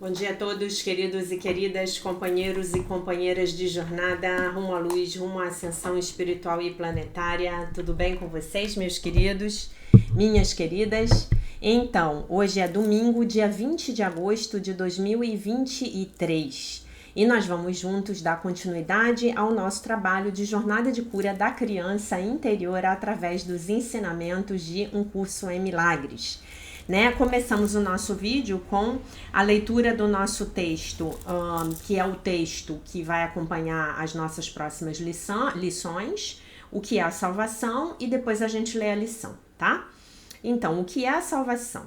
Bom dia a todos, queridos e queridas, companheiros e companheiras de jornada rumo à luz, rumo à ascensão espiritual e planetária. Tudo bem com vocês, meus queridos, minhas queridas? Então, hoje é domingo, dia 20 de agosto de 2023 e nós vamos juntos dar continuidade ao nosso trabalho de jornada de cura da criança interior através dos ensinamentos de Um Curso em Milagres. Começamos o nosso vídeo com a leitura do nosso texto, que é o texto que vai acompanhar as nossas próximas lições, o que é a salvação, e depois a gente lê a lição, tá? Então, o que é a salvação?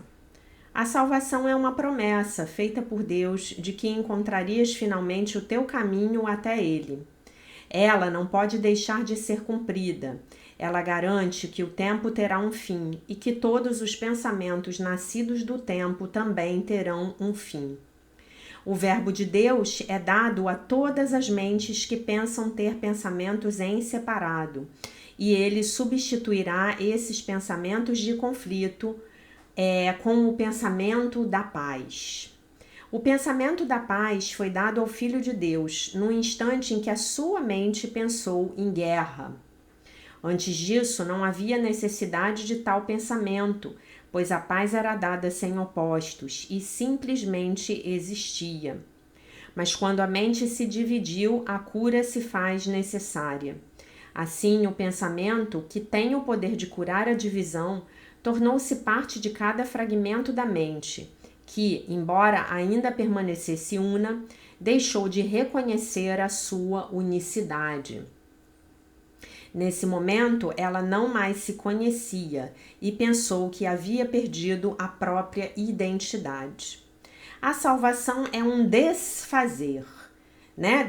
A salvação é uma promessa feita por Deus de que encontrarias finalmente o teu caminho até Ele. Ela não pode deixar de ser cumprida. Ela garante que o tempo terá um fim e que todos os pensamentos nascidos do tempo também terão um fim. O verbo de Deus é dado a todas as mentes que pensam ter pensamentos em separado, e ele substituirá esses pensamentos de conflito com o pensamento da paz. O pensamento da paz foi dado ao Filho de Deus no instante em que a sua mente pensou em guerra. Antes disso, não havia necessidade de tal pensamento, pois a paz era dada sem opostos e simplesmente existia. Mas quando a mente se dividiu, a cura se faz necessária. Assim, o pensamento, que tem o poder de curar a divisão, tornou-se parte de cada fragmento da mente, que, embora ainda permanecesse una, deixou de reconhecer a sua unicidade. Nesse momento, ela não mais se conhecia e pensou que havia perdido a própria identidade. A salvação é um desfazer,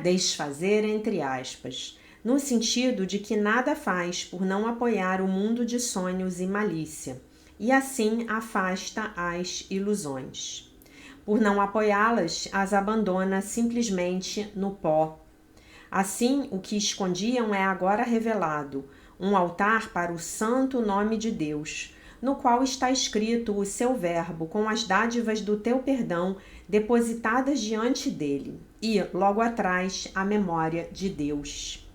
Desfazer entre aspas, no sentido de que nada faz por não apoiar o mundo de sonhos e malícia, e assim afasta as ilusões. Por não apoiá-las, as abandona simplesmente no pó. Assim, o que escondiam é agora revelado, um altar para o santo nome de Deus, no qual está escrito o seu verbo com as dádivas do teu perdão depositadas diante dele, e, logo atrás, a memória de Deus.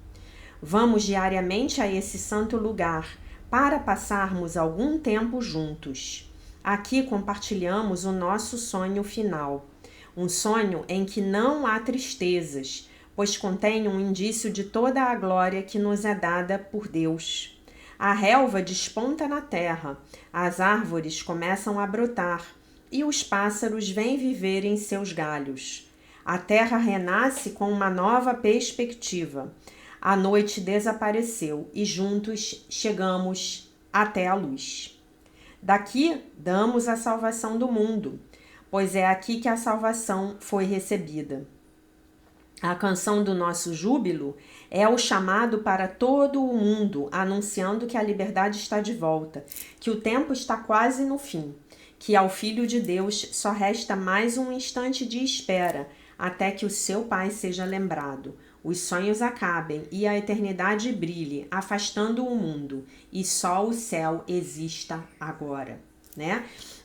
Vamos diariamente a esse santo lugar para passarmos algum tempo juntos. Aqui compartilhamos o nosso sonho final, um sonho em que não há tristezas, pois contém um indício de toda a glória que nos é dada por Deus. A relva desponta na terra, as árvores começam a brotar e os pássaros vêm viver em seus galhos. A terra renasce com uma nova perspectiva. A noite desapareceu e juntos chegamos até a luz. Daqui damos a salvação do mundo, pois é aqui que a salvação foi recebida. A canção do nosso júbilo é o chamado para todo o mundo, anunciando que a liberdade está de volta, que o tempo está quase no fim, que ao Filho de Deus só resta mais um instante de espera, até que o seu Pai seja lembrado, os sonhos acabem e a eternidade brilhe, afastando o mundo, e só o céu exista agora,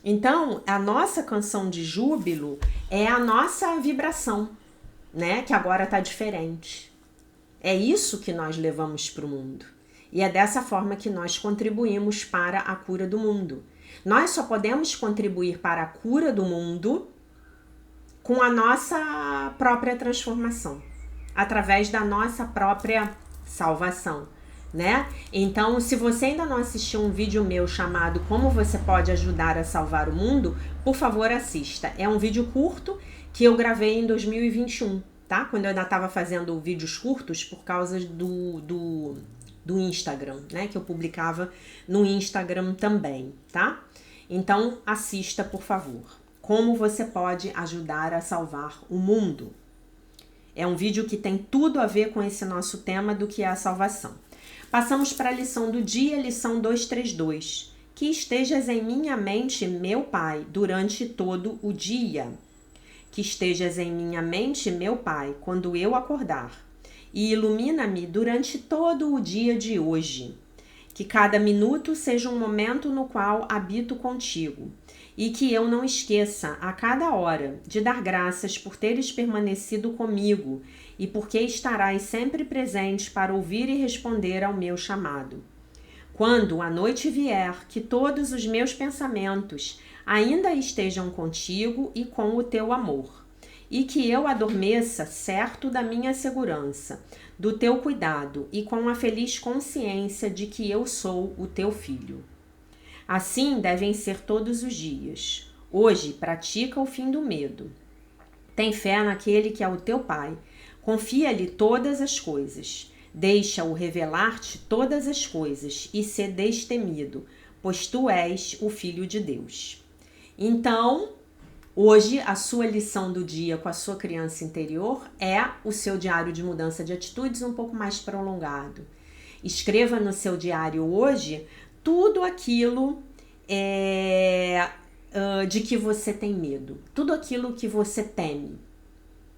Então, a nossa canção de júbilo é a nossa vibração, que agora está diferente. É isso que nós levamos para o mundo. E é dessa forma que nós contribuímos para a cura do mundo. Nós só podemos contribuir para a cura do mundo com a nossa própria transformação, através da nossa própria salvação, Então, se você ainda não assistiu um vídeo meu chamado Como Você Pode Ajudar a Salvar o Mundo, por favor, assista. É um vídeo curto que eu gravei em 2021, Quando eu ainda estava fazendo vídeos curtos por causa do Instagram, Que eu publicava no Instagram também, Então, assista, por favor. Como você pode ajudar a salvar o mundo? É um vídeo que tem tudo a ver com esse nosso tema do que é a salvação. Passamos para a lição do dia, lição 232. Que estejas em minha mente, meu Pai, durante todo o dia. Que estejas em minha mente, meu Pai, quando eu acordar. E ilumina-me durante todo o dia de hoje. Que cada minuto seja um momento no qual habito contigo. e que eu não esqueça a cada hora de dar graças por teres permanecido comigo e porque estarás sempre presente para ouvir e responder ao meu chamado. Quando a noite vier, que todos os meus pensamentos ainda estejam contigo e com o teu amor, e que eu adormeça certo da minha segurança, do teu cuidado e com a feliz consciência de que eu sou o teu filho. Assim devem ser todos os dias. Hoje pratica o fim do medo. Tem fé naquele que é o teu Pai. Confia-lhe todas as coisas. Deixa-o revelar-te todas as coisas e ser destemido, pois tu és o Filho de Deus. Então, hoje, a sua lição do dia com a sua criança interior é o seu diário de mudança de atitudes um pouco mais prolongado. Escreva no seu diário hoje tudo aquilo de que você tem medo, tudo aquilo que você teme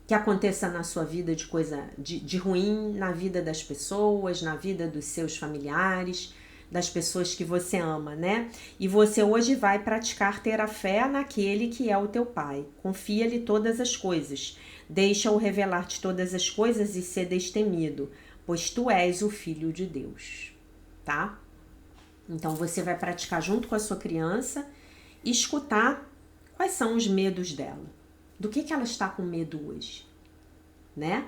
que aconteça na sua vida de coisa de ruim, na vida das pessoas, na vida dos seus familiares, das pessoas que você ama, né? E você hoje vai praticar ter a fé naquele que é o teu Pai. Confia-lhe todas as coisas. Deixa-o revelar-te todas as coisas e ser destemido, pois tu és o Filho de Deus, tá? Então você vai praticar junto com a sua criança e escutar quais são os medos dela. Do que ela está com medo hoje, né?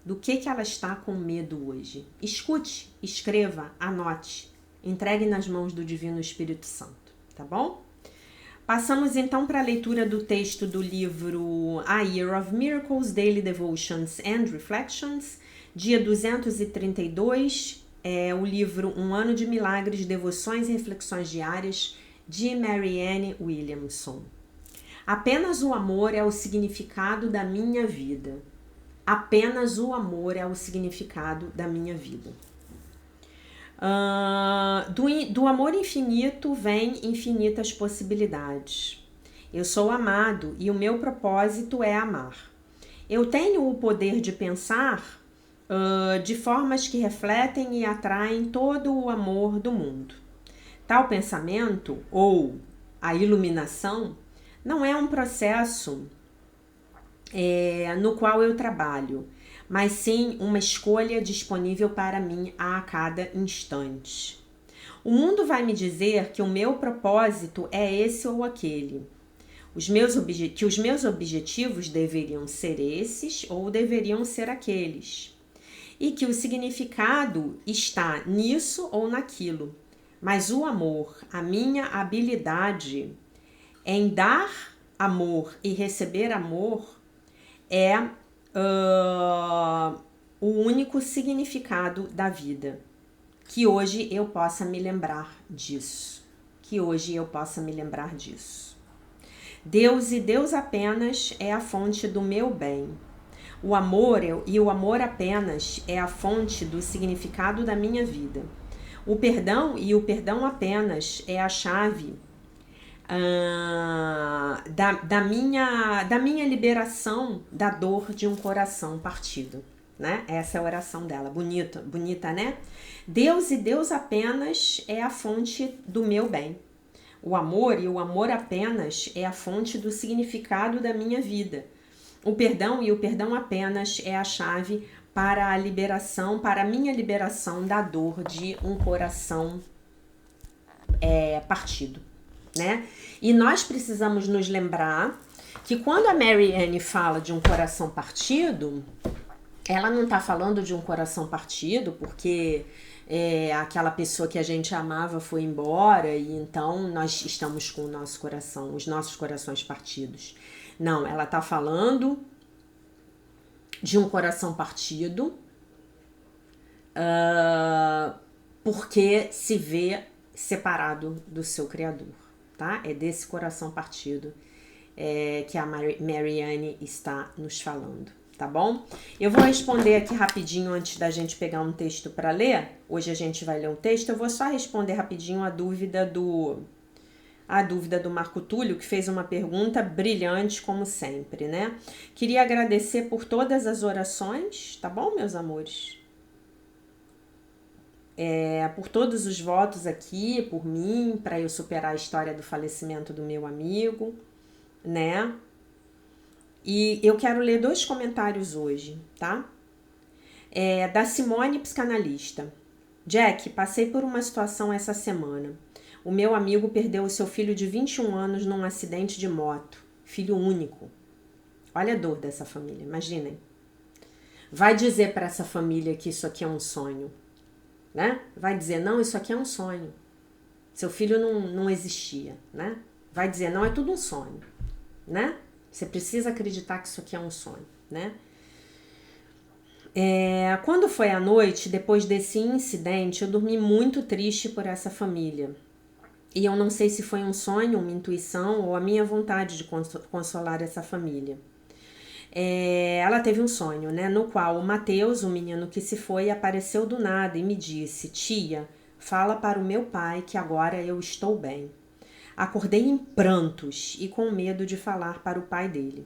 Do que ela está com medo hoje. Escute, escreva, anote, entregue nas mãos do Divino Espírito Santo, tá bom? Passamos então para a leitura do texto do livro A Year of Miracles, Daily Devotions and Reflections, dia 232, o livro Um Ano de Milagres, Devoções e Reflexões Diárias, de Marianne Williamson. Apenas o amor é o significado da minha vida. Apenas o amor é o significado da minha vida. Do amor infinito vem infinitas possibilidades. Eu sou amado e o meu propósito é amar. Eu tenho o poder de pensar de formas que refletem e atraem todo o amor do mundo. Tal pensamento, ou a iluminação, não é um processo no qual eu trabalho, mas sim uma escolha disponível para mim a cada instante. O mundo vai me dizer que o meu propósito é esse ou aquele, que os meus objetivos deveriam ser esses ou deveriam ser aqueles, e que o significado está nisso ou naquilo, mas o amor, a minha habilidade em dar amor e receber amor é o único significado da vida. Que hoje eu possa me lembrar disso. Que hoje eu possa me lembrar disso. Deus e Deus apenas é a fonte do meu bem. O amor e o amor apenas é a fonte do significado da minha vida. O perdão e o perdão apenas é a chave da minha liberação da dor de um coração partido, né? Essa é a oração dela, bonita, né? Deus e Deus apenas é a fonte do meu bem. O amor e o amor apenas é a fonte do significado da minha vida. O perdão e o perdão apenas é a chave para a liberação, para a minha liberação da dor de um coração partido, né? E nós precisamos nos lembrar que quando a Marianne fala de um coração partido, ela não está falando de um coração partido porque aquela pessoa que a gente amava foi embora e então nós estamos com o nosso coração, os nossos corações partidos. Não, ela está falando de um coração partido porque se vê separado do seu Criador, tá? É desse coração partido que a Marianne está nos falando, tá bom? Eu vou responder aqui rapidinho antes da gente pegar um texto para ler. Hoje a gente vai ler um texto, eu vou só responder rapidinho a dúvida do Marco Túlio, que fez uma pergunta brilhante, como sempre, né? Queria agradecer por todas as orações, tá bom, meus amores? por todos os votos aqui, por mim, para eu superar a história do falecimento do meu amigo, né? E eu quero ler 2 comentários hoje, tá? Da Simone, psicanalista. Jack, passei por uma situação essa semana. O meu amigo perdeu o seu filho de 21 anos num acidente de moto. Filho único. Olha a dor dessa família, imaginem. Vai dizer para essa família que isso aqui é um sonho, né? Vai dizer, não, isso aqui é um sonho. Seu filho não existia, né? Vai dizer, não, é tudo um sonho, né? Você precisa acreditar que isso aqui é um sonho, né? Quando foi à noite, depois desse incidente, eu dormi muito triste por essa família. E eu não sei se foi um sonho, uma intuição ou a minha vontade de consolar essa família. Ela teve um sonho, né, no qual o Mateus, o menino que se foi, apareceu do nada e me disse: tia, fala para o meu pai que agora eu estou bem. Acordei em prantos e com medo de falar para o pai dele.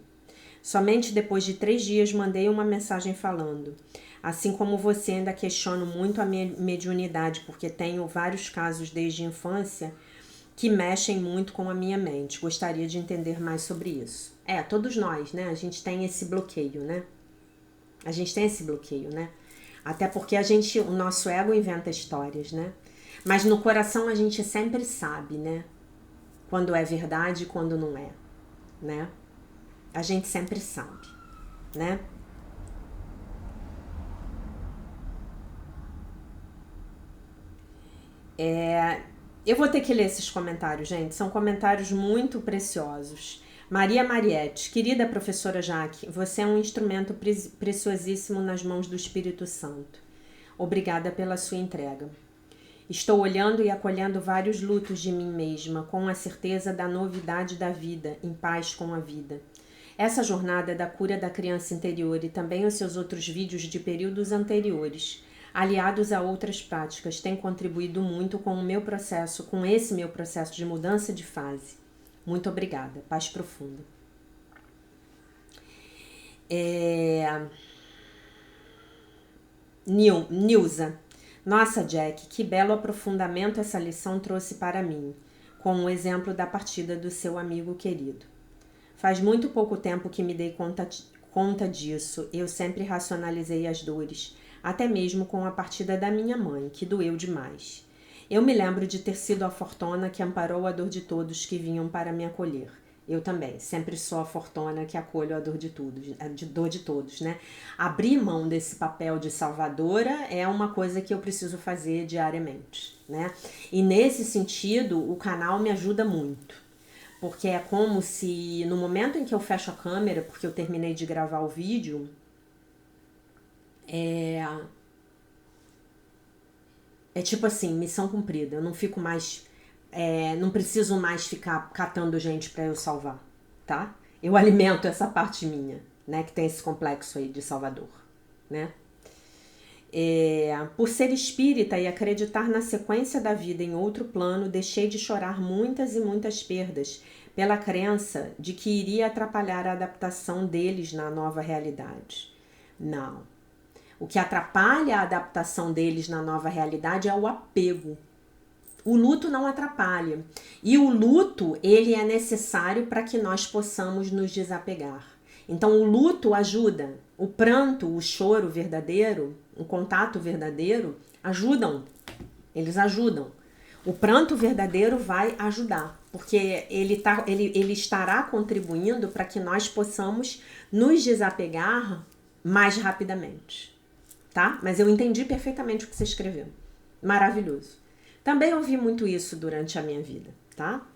Somente depois de 3 dias mandei uma mensagem falando: assim como você, ainda questiono muito a minha mediunidade, porque tenho vários casos desde a infância que mexem muito com a minha mente. Gostaria de entender mais sobre isso. Todos nós, né? A gente tem esse bloqueio, né? A gente tem esse bloqueio, né? Até porque o nosso ego inventa histórias, né? Mas no coração a gente sempre sabe, né? Quando é verdade e quando não é, né? A gente sempre sabe, né? Eu vou ter que ler esses comentários, gente. São comentários muito preciosos. Maria Mariette, querida professora Jaque, você é um instrumento preciosíssimo nas mãos do Espírito Santo. Obrigada pela sua entrega. Estou olhando e acolhendo vários lutos de mim mesma, com a certeza da novidade da vida, em paz com a vida. Essa jornada da cura da criança interior e também os seus outros vídeos de períodos anteriores, aliados a outras práticas, têm contribuído muito com esse meu processo de mudança de fase. Muito obrigada. Paz profunda. Nilza. Nossa, Jack, que belo aprofundamento essa lição trouxe para mim, com o exemplo da partida do seu amigo querido. Faz muito pouco tempo que me dei conta disso. Eu sempre racionalizei as dores, até mesmo com a partida da minha mãe, que doeu demais. Eu me lembro de ter sido a fortuna que amparou a dor de todos que vinham para me acolher. Eu também, sempre sou a fortuna que acolho a dor de todos, né? Abrir mão desse papel de salvadora é uma coisa que eu preciso fazer diariamente, né? E nesse sentido, o canal me ajuda muito. Porque é como se no momento em que eu fecho a câmera, porque eu terminei de gravar o vídeo, é tipo assim, missão cumprida. Eu não fico mais, não preciso mais ficar catando gente pra eu salvar, tá? Eu alimento essa parte minha, né, que tem esse complexo aí de salvador, né? Por ser espírita e acreditar na sequência da vida em outro plano, deixei de chorar muitas e muitas perdas pela crença de que iria atrapalhar a adaptação deles na nova realidade. Não. O que atrapalha a adaptação deles na nova realidade é o apego. O luto não atrapalha. E o luto, ele é necessário para que nós possamos nos desapegar. Então, o luto ajuda. O pranto, o choro verdadeiro, o contato verdadeiro, ajudam. Eles ajudam. O pranto verdadeiro vai ajudar, porque ele estará contribuindo para que nós possamos nos desapegar mais rapidamente, tá? Mas eu entendi perfeitamente o que você escreveu. Maravilhoso. Também ouvi muito isso durante a minha vida, tá?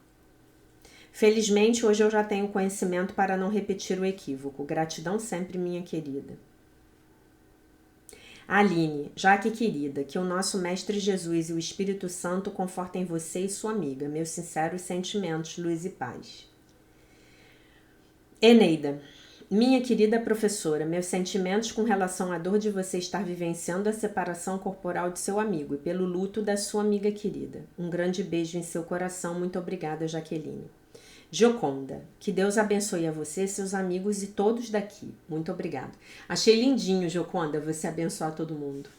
Felizmente, hoje eu já tenho conhecimento para não repetir o equívoco. Gratidão sempre, minha querida. Aline, Jaque querida, que o nosso Mestre Jesus e o Espírito Santo confortem você e sua amiga. Meus sinceros sentimentos, luz e paz. Eneida, minha querida professora, meus sentimentos com relação à dor de você estar vivenciando a separação corporal de seu amigo e pelo luto da sua amiga querida. Um grande beijo em seu coração. Muito obrigada, Jaqueline. Gioconda, que Deus abençoe a você, seus amigos e todos daqui. Muito obrigada. Achei lindinho, Gioconda, você abençoar todo mundo.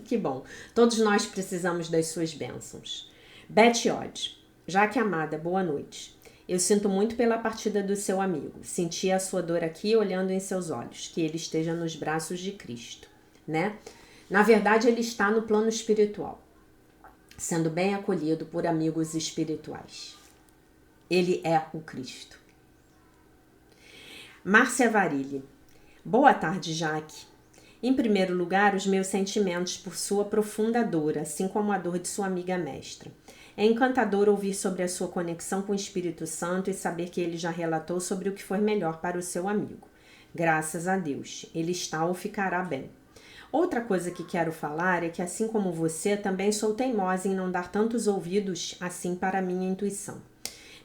Que bom. Todos nós precisamos das suas bênçãos. Beth Odd. Jaque amada, boa noite. Eu sinto muito pela partida do seu amigo. Senti a sua dor aqui olhando em seus olhos. Que ele esteja nos braços de Cristo, né? Na verdade, ele está no plano espiritual, sendo bem acolhido por amigos espirituais. Ele é o Cristo. Márcia Varilli. Boa tarde, Jaque. Em primeiro lugar, os meus sentimentos por sua profunda dor, assim como a dor de sua amiga mestra. É encantador ouvir sobre a sua conexão com o Espírito Santo e saber que ele já relatou sobre o que foi melhor para o seu amigo. Graças a Deus, ele está ou ficará bem. Outra coisa que quero falar é que, assim como você, também sou teimosa em não dar tantos ouvidos assim para a minha intuição.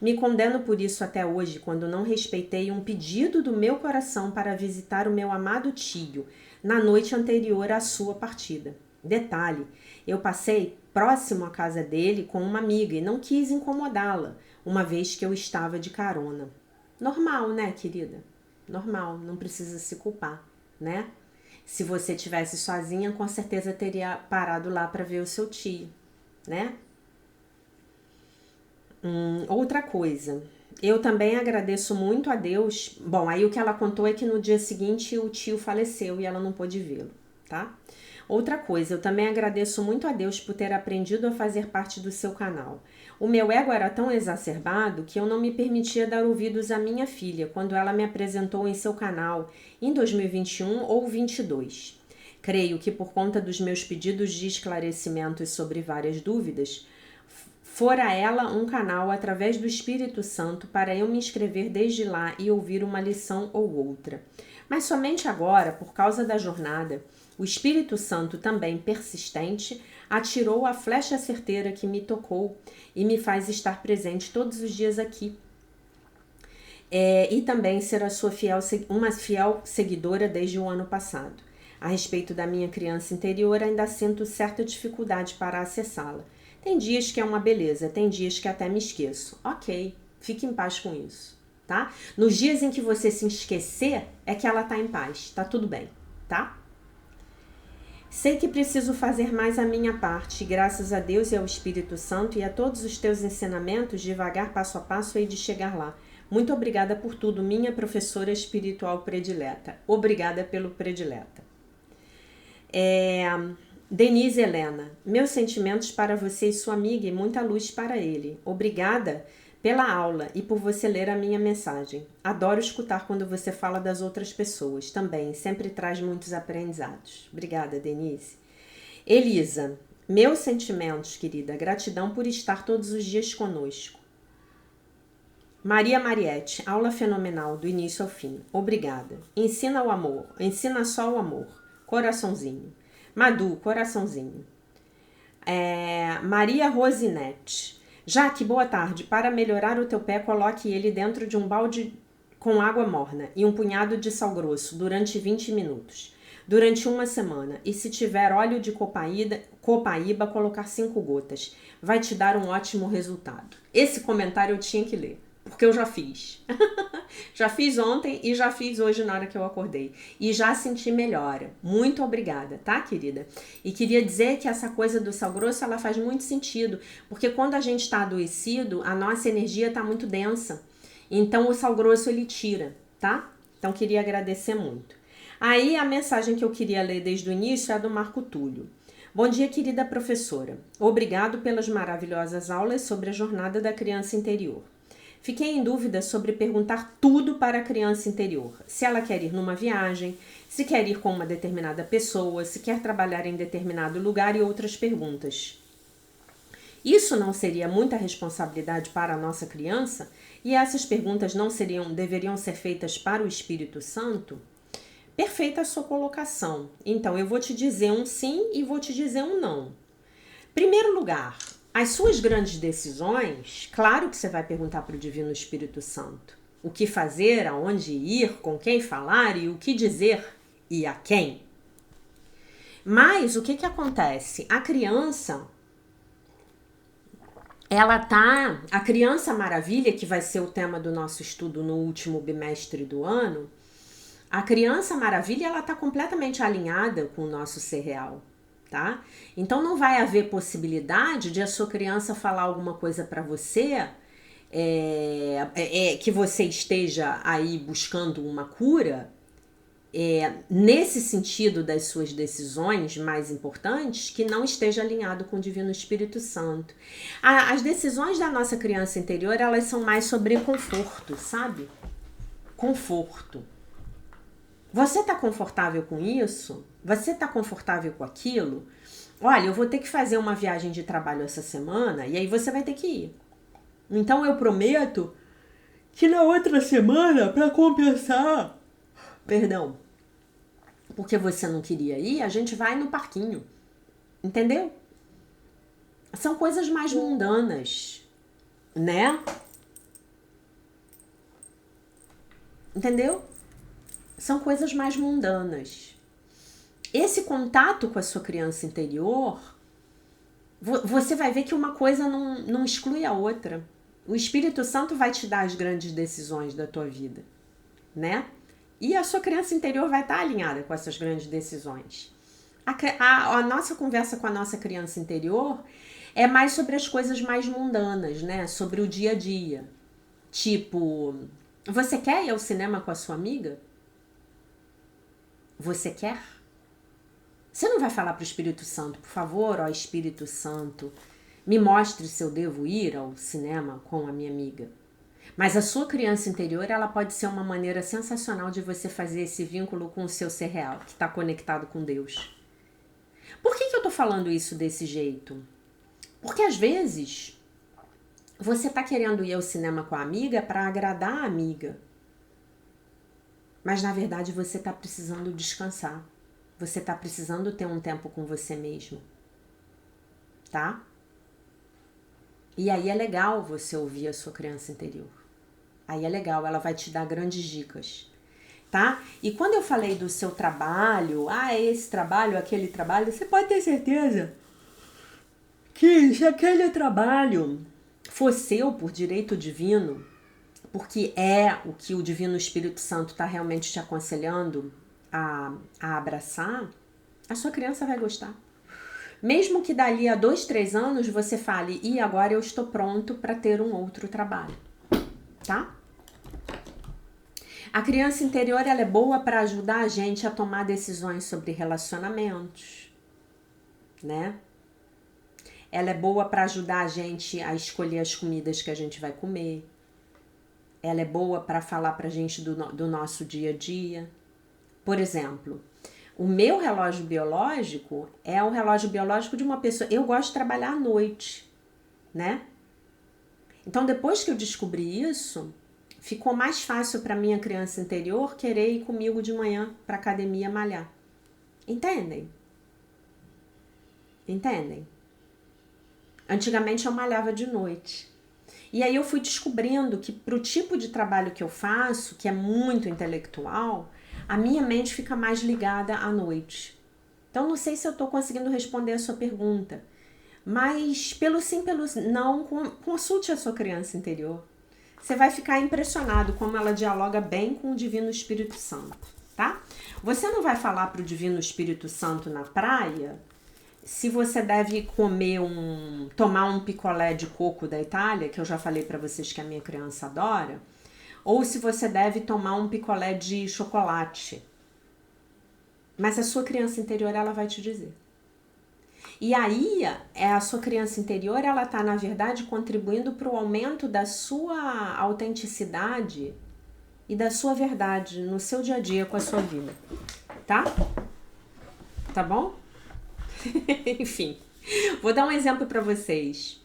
Me condeno por isso até hoje, quando não respeitei um pedido do meu coração para visitar o meu amado tio na noite anterior à sua partida. Detalhe, eu passei próximo à casa dele com uma amiga e não quis incomodá-la, uma vez que eu estava de carona. Normal, né, querida? Normal, não precisa se culpar, né? Se você tivesse sozinha, com certeza teria parado lá para ver o seu tio, né? Outra coisa, eu também agradeço muito a Deus. Bom, aí o que ela contou é que no dia seguinte o tio faleceu e ela não pôde vê-lo, tá? Outra coisa, eu também agradeço muito a Deus por ter aprendido a fazer parte do seu canal. O meu ego era tão exacerbado que eu não me permitia dar ouvidos à minha filha quando ela me apresentou em seu canal em 2021 ou 2022. Creio que por conta dos meus pedidos de esclarecimentos sobre várias dúvidas, fora ela um canal através do Espírito Santo para eu me inscrever desde lá e ouvir uma lição ou outra. Mas somente agora, por causa da jornada, o Espírito Santo, também persistente, atirou a flecha certeira que me tocou e me faz estar presente todos os dias aqui. E também ser uma fiel seguidora desde o ano passado. A respeito da minha criança interior, ainda sinto certa dificuldade para acessá-la. Tem dias que é uma beleza, tem dias que até me esqueço. Ok, fique em paz com isso, tá? Nos dias em que você se esquecer, é que ela tá em paz, tá tudo bem, tá? Sei que preciso fazer mais a minha parte, e graças a Deus e ao Espírito Santo e a todos os teus ensinamentos, devagar, passo a passo, hei de chegar lá. Muito obrigada por tudo, minha professora espiritual predileta. Obrigada pelo predileta. Denise Helena, meus sentimentos para você e sua amiga e muita luz para ele. Obrigada pela aula e por você ler a minha mensagem. Adoro escutar quando você fala das outras pessoas também, sempre traz muitos aprendizados. Obrigada, Denise. Elisa, meus sentimentos, querida, gratidão por estar todos os dias conosco. Maria Mariette, aula fenomenal do início ao fim. Obrigada. Ensina o amor, ensina só o amor. Coraçãozinho. Madu, coraçãozinho. Maria Rosinete. Jaque, boa tarde. Para melhorar o teu pé, coloque ele dentro de um balde com água morna e um punhado de sal grosso durante 20 minutos. Durante uma semana. E se tiver óleo de copaíba, colocar 5 gotas. Vai te dar um ótimo resultado. Esse comentário eu tinha que ler, porque eu já fiz. Já fiz ontem e já fiz hoje na hora que eu acordei. E já senti melhora. Muito obrigada, tá, querida? E queria dizer que essa coisa do sal grosso, ela faz muito sentido. Porque quando a gente está adoecido, a nossa energia está muito densa. Então, o sal grosso, ele tira, tá? Então, queria agradecer muito. Aí, a mensagem que eu queria ler desde o início é a do Marco Túlio. Bom dia, querida professora. Obrigado pelas maravilhosas aulas sobre a jornada da criança interior. Fiquei em dúvida sobre perguntar tudo para a criança interior. Se ela quer ir numa viagem, se quer ir com uma determinada pessoa, se quer trabalhar em determinado lugar e outras perguntas. Isso não seria muita responsabilidade para a nossa criança? E essas perguntas não deveriam ser feitas para o Espírito Santo? Perfeita a sua colocação. Então, eu vou te dizer um sim e vou te dizer um não. Primeiro lugar, as suas grandes decisões, claro que você vai perguntar para o Divino Espírito Santo. O que fazer, aonde ir, com quem falar e o que dizer e a quem. Mas o que acontece? A criança, a criança maravilha, que vai ser o tema do nosso estudo no último bimestre do ano, A criança maravilha, ela está completamente alinhada com o nosso ser real, tá? Então não vai haver possibilidade de a sua criança falar alguma coisa para você que você esteja aí buscando uma cura, nesse sentido das suas decisões mais importantes, que não esteja alinhado com o Divino Espírito Santo. As decisões da nossa criança interior, elas são mais sobre conforto, sabe? Conforto. Você tá confortável com isso? Você tá confortável com aquilo? Olha, eu vou ter que fazer uma viagem de trabalho essa semana e aí você vai ter que ir. Então eu prometo que na outra semana, para compensar, perdão, porque você não queria ir, a gente vai no parquinho. Entendeu? São coisas mais mundanas, né? Entendeu? São coisas mais mundanas. Esse contato com a sua criança interior, você vai ver que uma coisa não exclui a outra. O Espírito Santo vai te dar as grandes decisões da tua vida, né? E a sua criança interior vai estar alinhada com essas grandes decisões. A nossa conversa com a nossa criança interior é mais sobre as coisas mais mundanas, né? Sobre o dia a dia. Tipo, você quer ir ao cinema com a sua amiga? Você quer? Você não vai falar para o Espírito Santo, por favor, ó Espírito Santo, me mostre se eu devo ir ao cinema com a minha amiga. Mas a sua criança interior, ela pode ser uma maneira sensacional de você fazer esse vínculo com o seu ser real, que está conectado com Deus. Por que eu tô falando isso desse jeito? Porque às vezes você tá querendo ir ao cinema com a amiga para agradar a amiga. Mas na verdade você tá precisando descansar. Você tá precisando ter um tempo com você mesmo. Tá? E aí é legal você ouvir a sua criança interior. Aí é legal, ela vai te dar grandes dicas. Tá? E quando eu falei do seu trabalho, esse trabalho, aquele trabalho, você pode ter certeza que se aquele trabalho for seu por direito divino, porque é o que o Divino Espírito Santo está realmente te aconselhando a abraçar, a sua criança vai gostar. Mesmo que dali a 2, 3 anos você fale, e agora eu estou pronto para ter um outro trabalho, tá? A criança interior, ela é boa para ajudar a gente a tomar decisões sobre relacionamentos, né? Ela é boa para ajudar a gente a escolher as comidas que a gente vai comer. Ela é boa para falar pra gente do nosso dia a dia. Por exemplo, o meu relógio biológico é o relógio biológico de uma pessoa. Eu gosto de trabalhar à noite, né? Então, depois que eu descobri isso, ficou mais fácil para minha criança interior querer ir comigo de manhã para academia malhar. Entendem? Entendem? Antigamente eu malhava de noite. E aí eu fui descobrindo que pro tipo de trabalho que eu faço, que é muito intelectual, a minha mente fica mais ligada à noite. Então não sei se eu estou conseguindo responder a sua pergunta, mas pelo sim, pelo não, consulte a sua criança interior. Você vai ficar impressionado como ela dialoga bem com o Divino Espírito Santo, tá? Você não vai falar pro Divino Espírito Santo na praia se você deve tomar um picolé de coco da Itália, que eu já falei para vocês que a minha criança adora, ou se você deve tomar um picolé de chocolate. Mas a sua criança interior, ela vai te dizer. E aí, a sua criança interior, ela tá, na verdade, contribuindo para o aumento da sua autenticidade e da sua verdade no seu dia a dia com a sua vida. Tá? Tá bom? Enfim, vou dar um exemplo para vocês.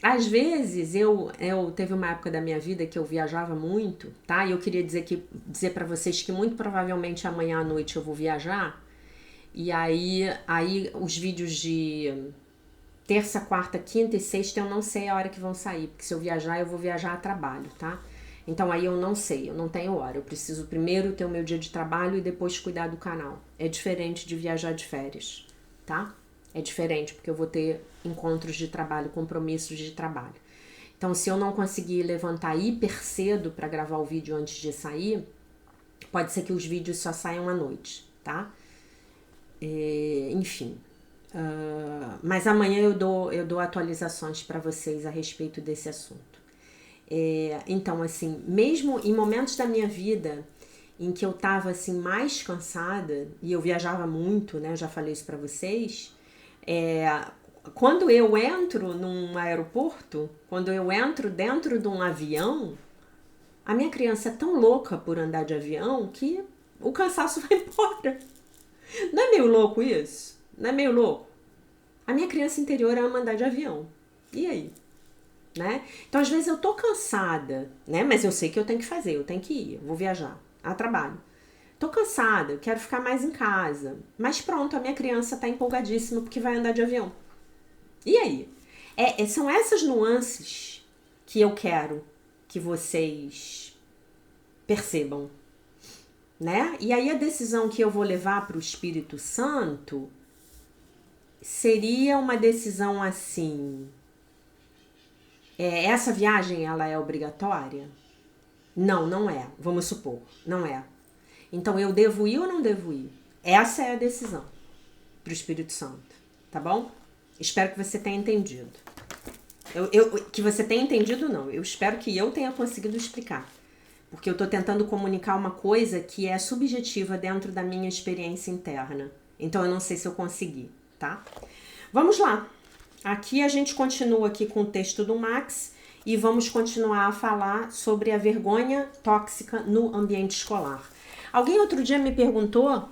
Às vezes, eu teve uma época da minha vida que eu viajava muito, tá? E eu queria dizer para vocês que muito provavelmente amanhã à noite eu vou viajar. E aí os vídeos de terça, quarta, quinta e sexta eu não sei a hora que vão sair, porque se eu viajar, eu vou viajar a trabalho, tá? Então aí eu não sei, eu não tenho hora. Eu preciso primeiro ter o meu dia de trabalho e depois cuidar do canal. É diferente de viajar de férias, tá? É diferente, porque eu vou ter encontros de trabalho, compromissos de trabalho. Então, se eu não conseguir levantar hiper cedo para gravar o vídeo antes de sair, Pode ser que os vídeos só saiam à noite, tá? Enfim. Mas amanhã eu dou atualizações para vocês a respeito desse assunto. Então, assim, mesmo em momentos da minha vida em que eu tava assim mais cansada, e eu viajava muito, né? Eu já falei isso para vocês. Quando eu entro num aeroporto, quando eu entro dentro de um avião, a minha criança é tão louca por andar de avião que o cansaço vai embora. Não é meio louco isso? Não é meio louco? A minha criança interior ama andar de avião. E aí? Né? Então, às vezes eu tô cansada, né? Mas eu sei que eu tenho que fazer, eu tenho que ir, eu vou viajar a trabalho. Tô cansada, eu quero ficar mais em casa. Mas pronto, a minha criança tá empolgadíssima porque vai andar de avião. E aí? São essas nuances que eu quero que vocês percebam, né? E aí a decisão que eu vou levar para o Espírito Santo seria uma decisão assim: essa viagem ela é obrigatória? Não, não é. Vamos supor, não é. Então eu devo ir ou não devo ir? Essa é a decisão para o Espírito Santo, tá bom? Espero que você tenha entendido. Que você tenha entendido, não. Eu espero que eu tenha conseguido explicar. Porque eu tô tentando comunicar uma coisa que é subjetiva dentro da minha experiência interna. Então eu não sei se eu consegui, tá? Vamos lá. Aqui a gente continua aqui com o texto do Max e vamos continuar a falar sobre a vergonha tóxica no ambiente escolar. Alguém outro dia me perguntou,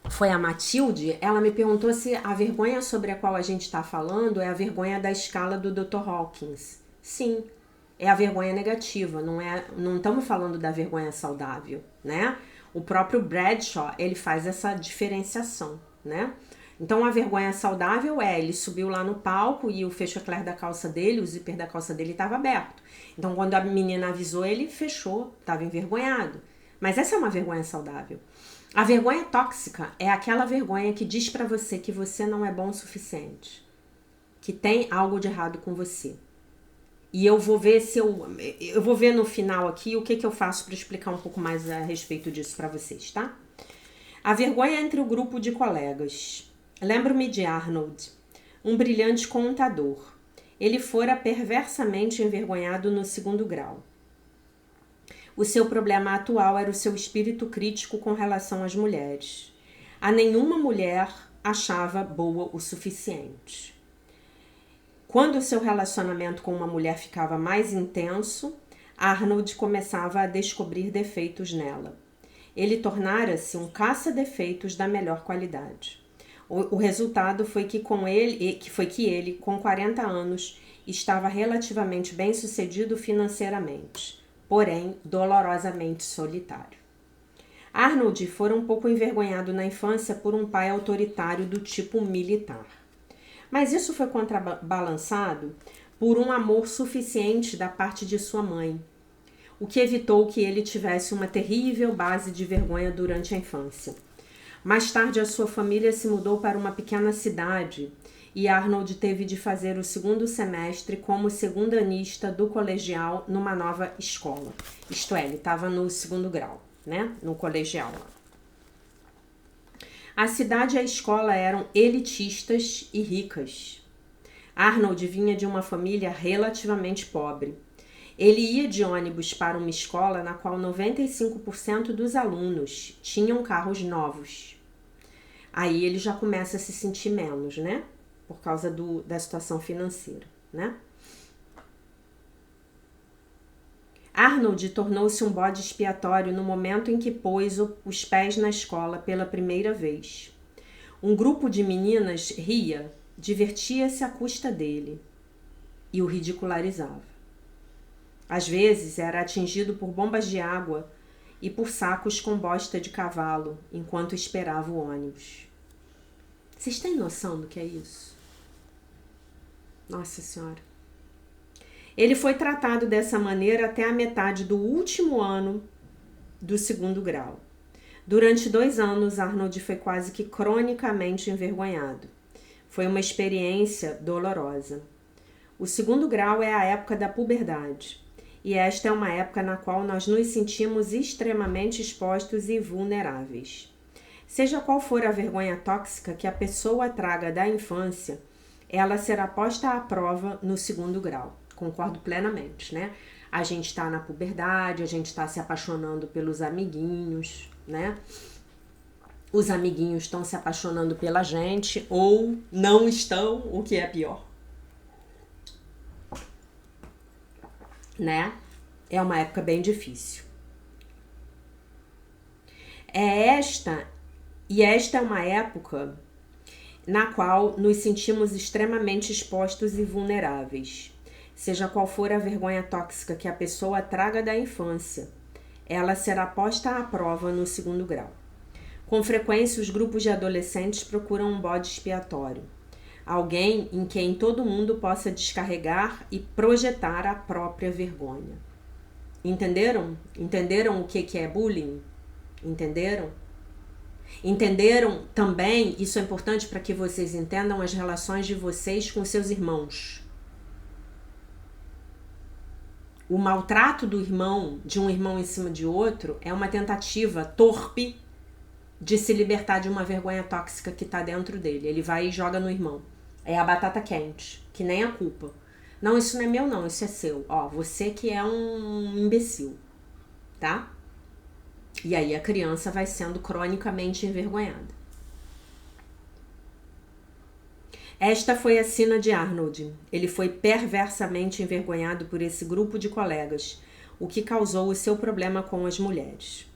foi a Matilde, ela me perguntou se a vergonha sobre a qual a gente está falando é a vergonha da escala do Dr. Hawkins. Sim, é a vergonha negativa, não estamos falando da vergonha saudável, né? O próprio Bradshaw, ele faz essa diferenciação, né? Então, a vergonha saudável ele subiu lá no palco e o fecho-eclair da calça dele, o zíper da calça dele estava aberto. Então, quando a menina avisou, ele fechou, estava envergonhado. Mas essa é uma vergonha saudável. A vergonha tóxica é aquela vergonha que diz pra você que você não é bom o suficiente, que tem algo de errado com você. E eu vou ver se eu vou ver no final aqui o que eu faço para explicar um pouco mais a respeito disso para vocês, tá? A vergonha entre o grupo de colegas. Lembro-me de Arnold, um brilhante contador. Ele fora perversamente envergonhado no 2º grau. O seu problema atual era o seu espírito crítico com relação às mulheres. A nenhuma mulher achava boa o suficiente. Quando o seu relacionamento com uma mulher ficava mais intenso, Arnold começava a descobrir defeitos nela. Ele tornara-se um caça-defeitos da melhor qualidade. O resultado foi que ele, com 40 anos, estava relativamente bem-sucedido financeiramente, porém dolorosamente solitário. Arnold fora um pouco envergonhado na infância por um pai autoritário do tipo militar. Mas isso foi contrabalançado por um amor suficiente da parte de sua mãe, o que evitou que ele tivesse uma terrível base de vergonha durante a infância. Mais tarde, a sua família se mudou para uma pequena cidade e Arnold teve de fazer o 2º semestre como segundanista do colegial numa nova escola. Isto é, ele estava no 2º grau, né? No colegial. A cidade e a escola eram elitistas e ricas. Arnold vinha de uma família relativamente pobre. Ele ia de ônibus para uma escola na qual 95% dos alunos tinham carros novos. Aí ele já começa a se sentir menos, né? Por causa da situação financeira, né? Arnold tornou-se um bode expiatório no momento em que pôs os pés na escola pela primeira vez. Um grupo de meninas ria, divertia-se à custa dele e o ridicularizava. Às vezes era atingido por bombas de água e por sacos com bosta de cavalo enquanto esperava o ônibus. Vocês têm noção do que é isso? Nossa Senhora. Ele foi tratado dessa maneira até a metade do último ano do 2º grau. Durante 2 anos, Arnold foi quase que cronicamente envergonhado. Foi uma experiência dolorosa. O 2º grau é a época da puberdade. e esta é uma época na qual nós nos sentimos extremamente expostos e vulneráveis. Seja qual for a vergonha tóxica que a pessoa traga da infância, ela será posta à prova no segundo grau. Concordo plenamente, né? A gente está na puberdade, a gente está se apaixonando pelos amiguinhos, né? Os amiguinhos estão se apaixonando pela gente ou não estão, o que é pior, né? É uma época bem difícil. Esta é uma época na qual nos sentimos extremamente expostos e vulneráveis. Seja qual for a vergonha tóxica que a pessoa traga da infância, ela será posta à prova no segundo grau. Com frequência, os grupos de adolescentes procuram um bode expiatório, alguém em quem todo mundo possa descarregar e projetar a própria vergonha. Entenderam? Entenderam o que é bullying? Entenderam? Entenderam também, isso é importante para que vocês entendam as relações de vocês com seus irmãos. O maltrato do irmão, de um irmão em cima de outro, é uma tentativa torpe de se libertar de uma vergonha tóxica que está dentro dele. Ele vai e joga no irmão. É a batata quente, que nem a culpa. Não, isso não é meu não, isso é seu. Ó, você que é um imbecil, tá? E aí a criança vai sendo cronicamente envergonhada. Esta foi a sina de Arnold. Ele foi perversamente envergonhado por esse grupo de colegas, o que causou o seu problema com as mulheres.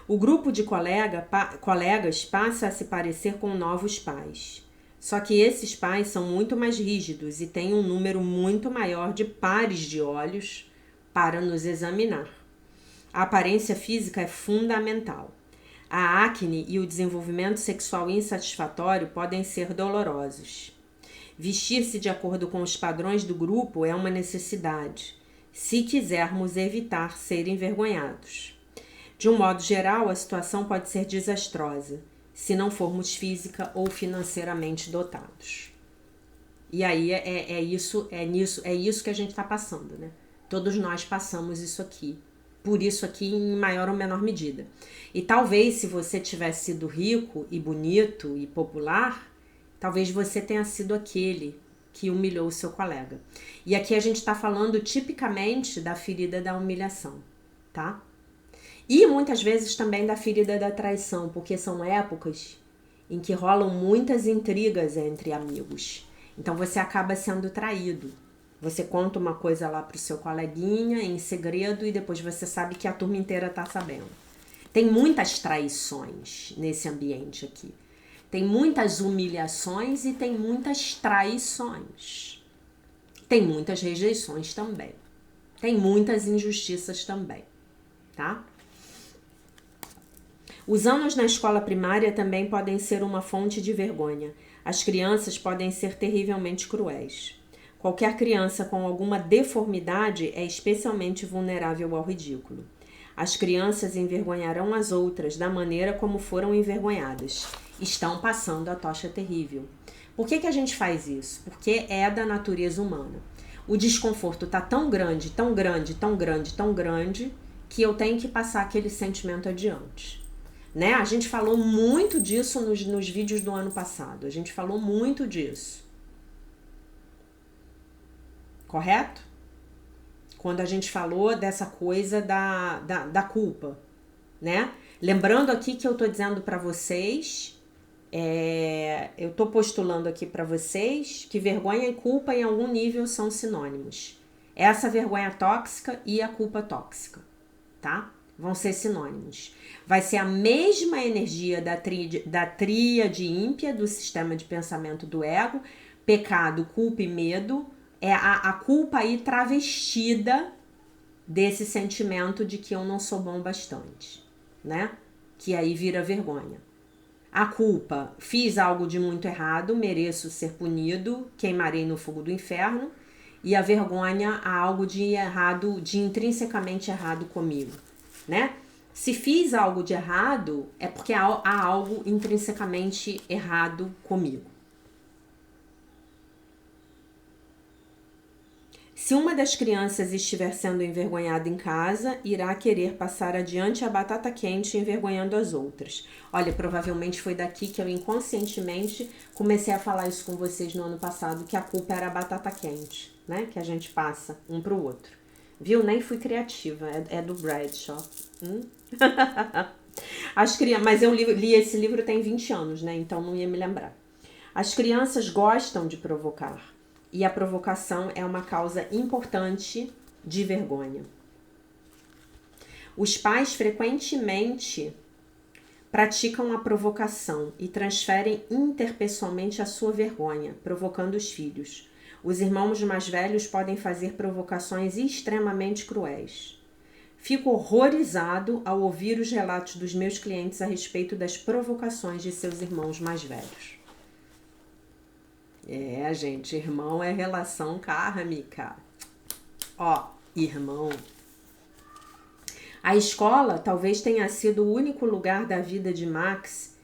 O grupo de colegas passa a se parecer com novos pais. Só que esses pais são muito mais rígidos e têm um número muito maior de pares de olhos para nos examinar. A aparência física é fundamental. A acne e o desenvolvimento sexual insatisfatório podem ser dolorosos. Vestir-se de acordo com os padrões do grupo é uma necessidade, se quisermos evitar ser envergonhados. De um modo geral, a situação pode ser desastrosa, se não formos física ou financeiramente dotados. E aí é isso que a gente está passando, né? Todos nós passamos isso aqui. Por isso aqui em maior ou menor medida. E talvez se você tivesse sido rico e bonito e popular, talvez você tenha sido aquele que humilhou o seu colega. E aqui a gente está falando tipicamente da ferida da humilhação, tá? E muitas vezes também da ferida da traição, porque são épocas em que rolam muitas intrigas entre amigos. Então você acaba sendo traído. Você conta uma coisa lá pro seu coleguinha em segredo e depois você sabe que a turma inteira tá sabendo. Tem muitas traições nesse ambiente aqui. Tem muitas humilhações e tem muitas traições. Tem muitas rejeições também. Tem muitas injustiças também, tá? Os anos na escola primária também podem ser uma fonte de vergonha. As crianças podem ser terrivelmente cruéis. Qualquer criança com alguma deformidade é especialmente vulnerável ao ridículo. As crianças envergonharão as outras da maneira como foram envergonhadas. Estão passando a tocha terrível. Por que a gente faz isso? Porque é da natureza humana. O desconforto está tão grande, tão grande, tão grande, tão grande, que eu tenho que passar aquele sentimento adiante. Né? A gente falou muito disso nos vídeos do ano passado. A gente falou muito disso. Correto? Quando a gente falou dessa coisa da culpa, né? Lembrando aqui que eu tô dizendo para vocês, eu tô postulando aqui para vocês que vergonha e culpa em algum nível são sinônimos. Essa vergonha tóxica e a culpa tóxica, tá? Vão ser sinônimos. Vai ser a mesma energia da tríade ímpia do sistema de pensamento do ego, pecado, culpa e medo. É a culpa aí travestida desse sentimento de que eu não sou bom bastante, né? Que aí vira vergonha. A culpa, fiz algo de muito errado, mereço ser punido, queimarei no fogo do inferno. E a vergonha, há algo de errado, de intrinsecamente errado comigo, né? Se fiz algo de errado, é porque há algo intrinsecamente errado comigo. Se uma das crianças estiver sendo envergonhada em casa, irá querer passar adiante a batata quente, envergonhando as outras. Olha, provavelmente foi daqui que eu inconscientemente comecei a falar isso com vocês no ano passado, que a culpa era a batata quente, né? Que a gente passa um pro outro. Viu? Nem fui criativa, é do Bradshaw. Mas eu li esse livro tem 20 anos, né? Então não ia me lembrar. As crianças gostam de provocar. E a provocação é uma causa importante de vergonha. Os pais frequentemente praticam a provocação e transferem interpessoalmente a sua vergonha, provocando os filhos. Os irmãos mais velhos podem fazer provocações extremamente cruéis. Fico horrorizado ao ouvir os relatos dos meus clientes a respeito das provocações de seus irmãos mais velhos. Gente, irmão é relação kármica. Irmão. A escola talvez tenha sido o único lugar da vida de Max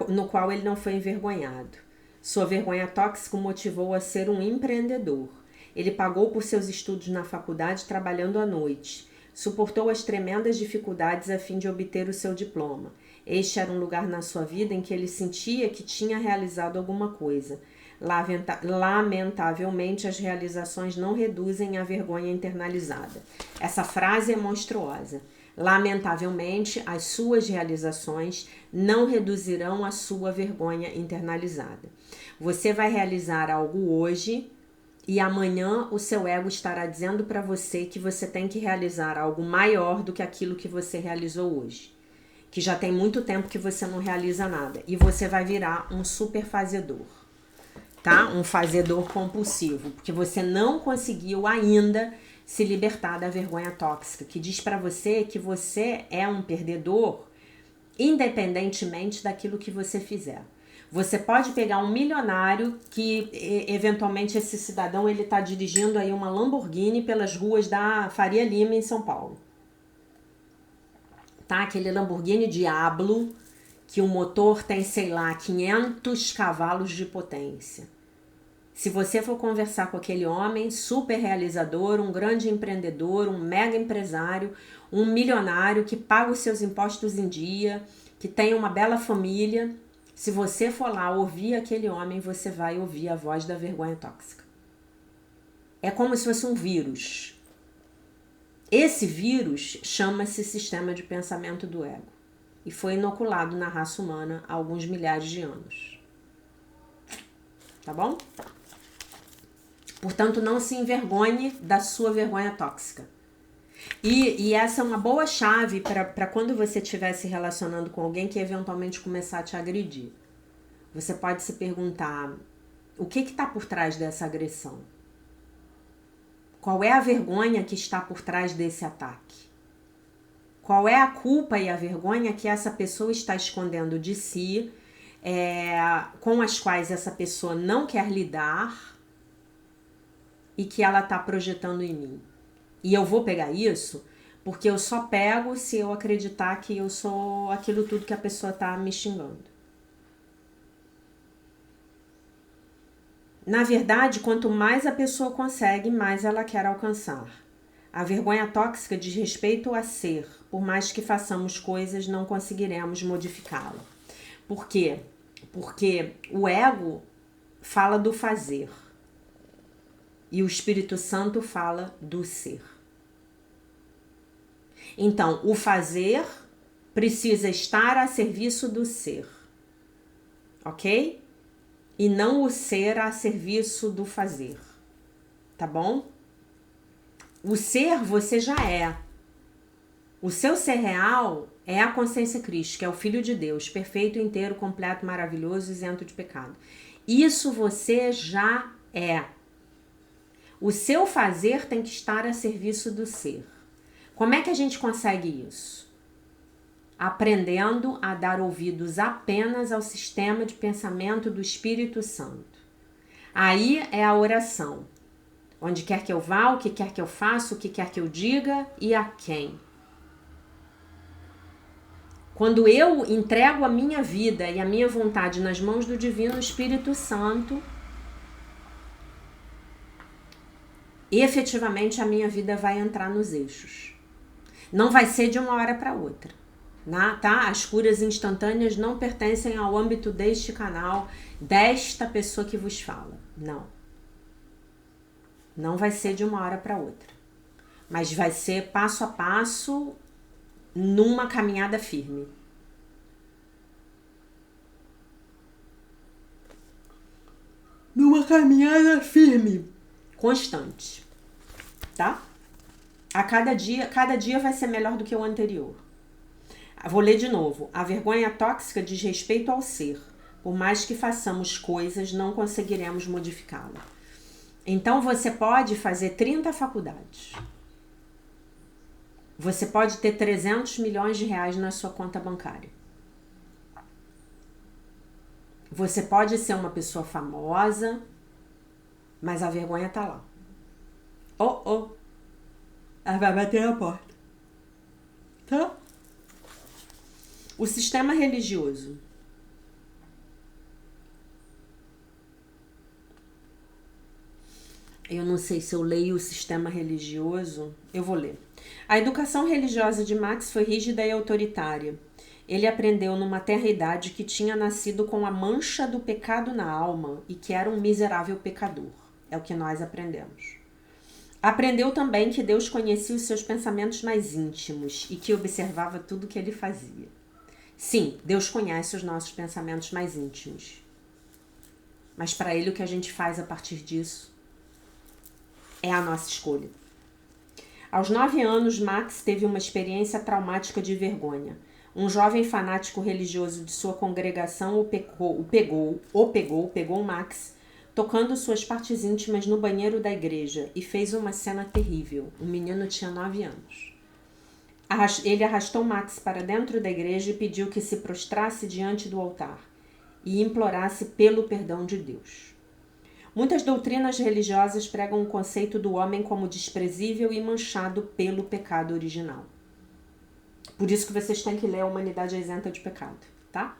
no qual ele não foi envergonhado. Sua vergonha tóxica o motivou a ser um empreendedor. Ele pagou por seus estudos na faculdade trabalhando à noite. Suportou as tremendas dificuldades a fim de obter o seu diploma. Este era um lugar na sua vida em que ele sentia que tinha realizado alguma coisa. Lamentavelmente, as realizações não reduzem a vergonha internalizada. Essa frase é monstruosa. Lamentavelmente, as suas realizações não reduzirão a sua vergonha internalizada. Você vai realizar algo hoje e amanhã o seu ego estará dizendo para você que você tem que realizar algo maior do que aquilo que você realizou hoje. Que já tem muito tempo que você não realiza nada. E você vai virar um super fazedor, tá? Um fazedor compulsivo, porque você não conseguiu ainda se libertar da vergonha tóxica, que diz pra você que você é um perdedor, independentemente daquilo que você fizer. Você pode pegar um milionário que, eventualmente, esse cidadão, ele tá dirigindo aí uma Lamborghini pelas ruas da Faria Lima, em São Paulo. Tá? Aquele Lamborghini Diablo, que o motor tem, 500 cavalos de potência. Se você for conversar com aquele homem super realizador, um grande empreendedor, um mega empresário, um milionário que paga os seus impostos em dia, que tem uma bela família, se você for lá ouvir aquele homem, você vai ouvir a voz da vergonha tóxica. É como se fosse um vírus. Esse vírus chama-se sistema de pensamento do ego e foi inoculado na raça humana há alguns milhares de anos. Tá bom? Portanto, não se envergonhe da sua vergonha tóxica. E essa é uma boa chave para quando você estiver se relacionando com alguém que eventualmente começar a te agredir. Você pode se perguntar, o que está por trás dessa agressão? Qual é a vergonha que está por trás desse ataque? Qual é a culpa e a vergonha que essa pessoa está escondendo de si, com as quais essa pessoa não quer lidar e que ela está projetando em mim? E eu vou pegar isso porque eu só pego se eu acreditar que eu sou aquilo tudo que a pessoa está me xingando. Na verdade, quanto mais a pessoa consegue, mais ela quer alcançar. A vergonha tóxica diz respeito a ser. Por mais que façamos coisas, não conseguiremos modificá-la. Por quê? Porque o ego fala do fazer e o Espírito Santo fala do ser. Então, o fazer precisa estar a serviço do ser, ok? E não o ser a serviço do fazer, tá bom? O ser você já é. O seu ser real é a consciência crística, é o Filho de Deus, perfeito, inteiro, completo, maravilhoso, isento de pecado. Isso você já é. O seu fazer tem que estar a serviço do ser. Como é que a gente consegue isso? Aprendendo a dar ouvidos apenas ao sistema de pensamento do Espírito Santo. Aí é a oração. Onde quer que eu vá, o que quer que eu faça, o que quer que eu diga e a quem. Quando eu entrego a minha vida e a minha vontade nas mãos do Divino Espírito Santo, efetivamente a minha vida vai entrar nos eixos. Não vai ser de uma hora para outra, tá? As curas instantâneas não pertencem ao âmbito deste canal, desta pessoa que vos fala. Não. Não vai ser de uma hora para outra. Mas vai ser passo a passo, numa caminhada firme. Numa caminhada firme, constante, tá? Cada dia vai ser melhor do que o anterior. Vou ler de novo. A vergonha tóxica diz respeito ao ser. Por mais que façamos coisas, não conseguiremos modificá-la. Então você pode fazer 30 faculdades. Você pode ter 300 milhões de reais na sua conta bancária. Você pode ser uma pessoa famosa, mas a vergonha tá lá. Ela vai bater na porta. Tá? O sistema religioso. Eu não sei se eu leio o sistema religioso. Eu vou ler. A educação religiosa de Max foi rígida e autoritária. Ele aprendeu numa tenra idade que tinha nascido com a mancha do pecado na alma e que era um miserável pecador. É o que nós aprendemos. Aprendeu também que Deus conhecia os seus pensamentos mais íntimos e que observava tudo o que ele fazia. Sim, Deus conhece os nossos pensamentos mais íntimos. Mas para ele o que a gente faz a partir disso é a nossa escolha. Aos 9 anos, Max teve uma experiência traumática de vergonha. Um jovem fanático religioso de sua congregação pegou Max, tocando suas partes íntimas no banheiro da igreja e fez uma cena terrível. O menino tinha 9 anos. Ele arrastou Max para dentro da igreja e pediu que se prostrasse diante do altar e implorasse pelo perdão de Deus. Muitas doutrinas religiosas pregam o conceito do homem como desprezível e manchado pelo pecado original. Por isso que vocês têm que ler A Humanidade Isenta de Pecado, tá?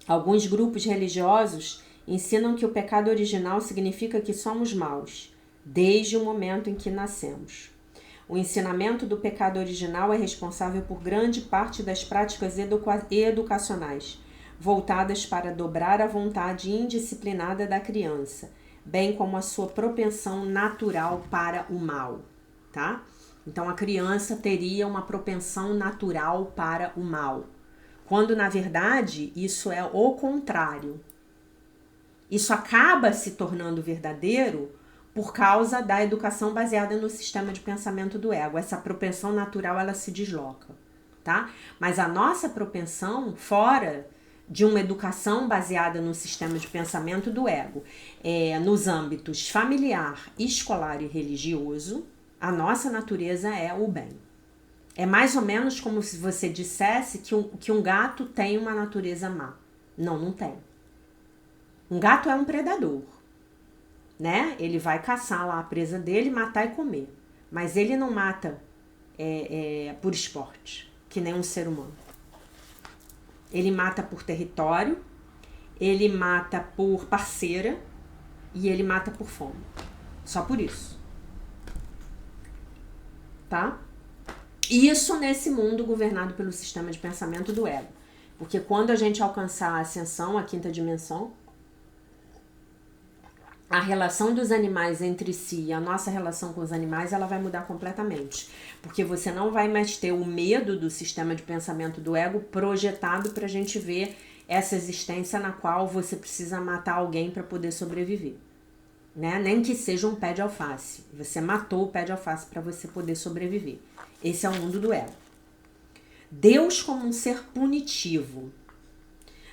Alguns grupos religiosos ensinam que o pecado original significa que somos maus, desde o momento em que nascemos. O ensinamento do pecado original é responsável por grande parte das práticas educacionais, voltadas para dobrar a vontade indisciplinada da criança, bem como a sua propensão natural para o mal, tá? Então, a criança teria uma propensão natural para o mal, quando, na verdade, isso é o contrário. Isso acaba se tornando verdadeiro por causa da educação baseada no sistema de pensamento do ego. Essa propensão natural, ela se desloca, tá? Mas a nossa propensão, fora de uma educação baseada no sistema de pensamento do ego, nos âmbitos familiar, escolar e religioso, a nossa natureza é o bem. É mais ou menos como se você dissesse que um gato tem uma natureza má. Não, não tem. Um gato é um predador, né? Ele vai caçar lá a presa dele, matar e comer. Mas ele não mata por esporte, que nem um ser humano. Ele mata por território, ele mata por parceira e ele mata por fome. Só por isso. Tá? Isso nesse mundo governado pelo sistema de pensamento do ego. Porque quando a gente alcançar a ascensão, a 5ª dimensão, a relação dos animais entre si e a nossa relação com os animais, ela vai mudar completamente. Porque você não vai mais ter o medo do sistema de pensamento do ego projetado pra gente ver essa existência na qual você precisa matar alguém para poder sobreviver. Né? Nem que seja um pé de alface. Você matou o pé de alface para você poder sobreviver. Esse é o mundo do ego. Deus como um ser punitivo.